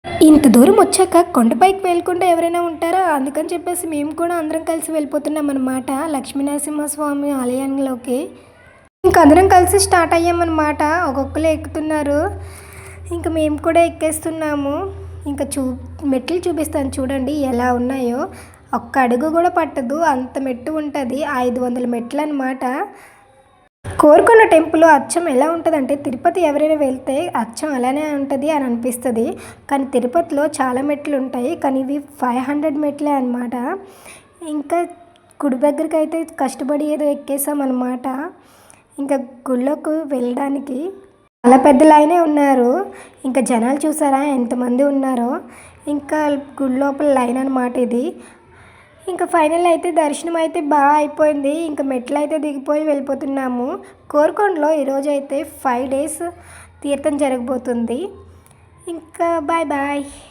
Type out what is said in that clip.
ఇంత దూరం వచ్చాక కొండపైకి వెళ్ళకుండా ఎవరైనా ఉంటారా? అందుకని చెప్పేసి మేము కూడా అందరం కలిసి వెళ్ళిపోతున్నామనమాట లక్ష్మీనరసింహస్వామి ఆలయంలోకి. ఇంక అందరం కలిసి స్టార్ట్ అయ్యామనమాట. ఒక్కొక్కరు ఎక్కుతున్నారు. ఇంక మేము కూడా ఎక్కేస్తున్నాము. ఇంక మెట్లు చూపిస్తాను చూడండి ఎలా ఉన్నాయో. ఒక్క అడుగు కూడా పట్టదు అంత మెట్టు ఉంటుంది. 500 మెట్లనమాట. కోరుకున్న టెంపుల్ అచ్చం ఎలా ఉంటుందంటే తిరుపతి ఎవరైనా వెళ్తే అచ్చం అలానే ఉంటుంది అని అనిపిస్తుంది. కానీ తిరుపతిలో చాలా మెట్లు ఉంటాయి. కానీ ఇవి 500 మెట్లే అనమాట. ఇంకా గుడి దగ్గరికి అయితే కష్టపడి ఏదో ఎక్కేసామన్నమాట. ఇంకా గుళ్ళోకి వెళ్ళడానికి చాలా పెద్ద లైనే ఉన్నారు. ఇంకా జనాలు చూసారా ఎంతమంది ఉన్నారో. ఇంకా గుడి లోపల లైన్ అనమాట ఇది. ఇంకా ఫైనల్ అయితే దర్శనం అయితే బాగా అయిపోయింది. ఇంకా మెట్లు అయితే దిగిపోయి వెళ్ళిపోతున్నాము. కోరుకొండలో ఈరోజు అయితే 5 డేస్ తీర్థం జరగబోతుంది. ఇంకా బాయ్ బాయ్.